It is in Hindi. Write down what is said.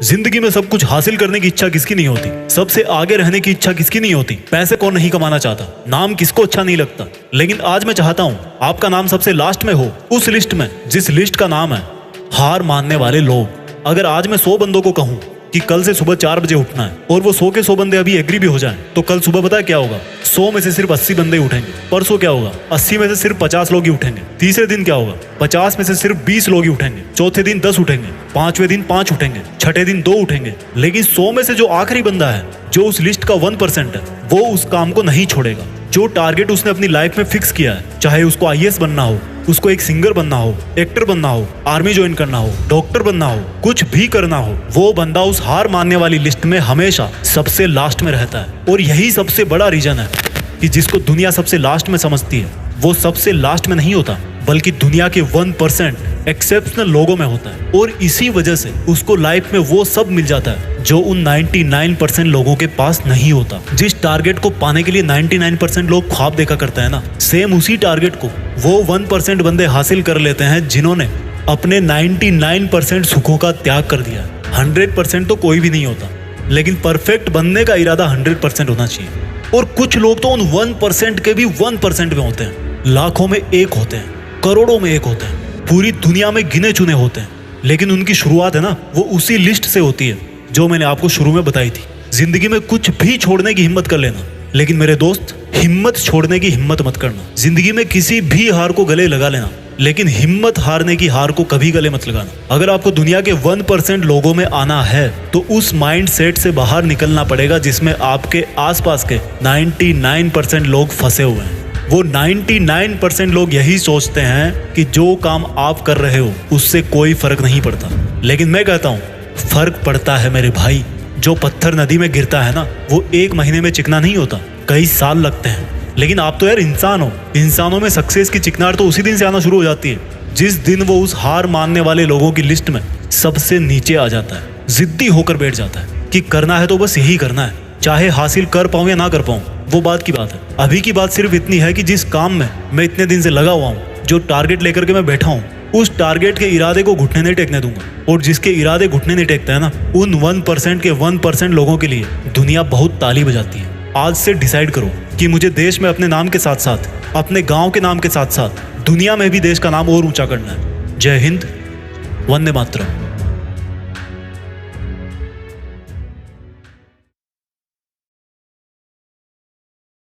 जिंदगी में सब कुछ हासिल करने की इच्छा किसकी नहीं होती? सबसे आगे रहने की इच्छा किसकी नहीं होती? पैसे कौन नहीं कमाना चाहता? नाम किसको अच्छा नहीं लगता? लेकिन आज मैं चाहता हूँ आपका नाम सबसे लास्ट में हो, उस लिस्ट में जिस लिस्ट का नाम है हार मानने वाले लोग। अगर आज मैं 100 बंदों को कहूँ कि कल से सुबह 4 बजे उठना है और वो 100 के 100 बंदे अभी एग्री भी हो जाएं, तो कल सुबह पता है क्या होगा? 100 में से सिर्फ 80 बंदे उठेंगे। परसों क्या होगा? 80 में से सिर्फ 50 लोग ही उठेंगे। तीसरे दिन क्या होगा? 50 में से सिर्फ 20 लोग ही उठेंगे। चौथे दिन 10 उठेंगे। पांचवें दिन 5 उठेंगे। छठे दिन 2 उठेंगे। लेकिन 100 में से जो आखिरी बंदा है, जो उस लिस्ट का 1% है, वो उस काम को नहीं छोड़ेगा। जो टारगेट उसने अपनी लाइफ में फिक्स किया है, चाहे उसको IAS बनना हो, उसको एक सिंगर बनना हो, एक्टर बनना हो, आर्मी ज्वाइन करना हो, डॉक्टर बनना हो, कुछ भी करना हो, वो बंदा उस हार मानने वाली लिस्ट में हमेशा सबसे लास्ट में रहता है। और यही सबसे बड़ा रीजन है कि जिसको दुनिया सबसे लास्ट में समझती है, वो सबसे लास्ट में नहीं होता, बल्कि दुनिया के 1% एक्सेप्शनल लोगों में होता है। और इसी वजह से उसको लाइफ में वो सब मिल जाता है जो उन 99% लोगों के पास नहीं होता। जिस टारगेट को पाने के लिए 99% लोग ख्वाब देखा करते हैं ना, सेम उसी टारगेट को वो 1% बंदे हासिल कर लेते हैं जिन्होंने अपने 99% सुखों का त्याग कर दिया। 100% तो कोई भी नहीं होता, लेकिन परफेक्ट बनने का इरादा 100% होना चाहिए। और कुछ लोग तो उन 1% के भी 1% में होते हैं, लाखों में एक होते हैं, करोड़ों में एक होते हैं, पूरी दुनिया में गिने चुने होते हैं। लेकिन उनकी शुरुआत है ना, वो उसी लिस्ट से होती है जो मैंने आपको शुरू में बताई थी। जिंदगी में कुछ भी छोड़ने की हिम्मत कर लेना, लेकिन मेरे दोस्त, हिम्मत छोड़ने की हिम्मत मत करना। जिंदगी में किसी भी हार को गले लगा लेना, लेकिन हिम्मत हारने की हार को कभी गले मत लगाना। अगर आपको दुनिया के 1% लोगों में आना है, तो उस माइंड सेट से बाहर निकलना पड़ेगा जिसमें आपके आसपास के 99% लोग फंसे हुए हैं। वो 99% लोग यही सोचते हैं कि जो काम आप कर रहे हो उससे कोई फर्क नहीं पड़ता। लेकिन मैं कहता हूँ फर्क पड़ता है मेरे भाई। जो पत्थर नदी में गिरता है ना, वो 1 महीने में चिकना नहीं होता, कई साल लगते हैं। लेकिन आप तो यार इंसान हो, इंसानों में सक्सेस की चिकनार तो उसी दिन से आना शुरू हो जाती है जिस दिन वो उस हार मानने वाले लोगों की लिस्ट में सबसे नीचे आ जाता है, जिद्दी होकर बैठ जाता है कि करना है तो बस यही करना है, चाहे हासिल कर पाऊं या ना कर पाऊं, वो बात की बात है। अभी की बात सिर्फ इतनी है कि जिस काम में मैं इतने दिन से लगा हुआ हूँ, जो टारगेट लेकर के मैं बैठा हूँ, उस टारगेट के इरादे को घुटने नहीं टेकने दूंगा। और जिसके इरादे घुटने नहीं टेकता है ना, उन 1% के 1% लोगों के लिए दुनिया बहुत ताली बजाती है। आज से डिसाइड करो कि मुझे देश में अपने नाम के साथ साथ, अपने गांव के नाम के साथ साथ दुनिया में भी देश का नाम और ऊंचा करना है। जय हिंद, वंदे मातरम।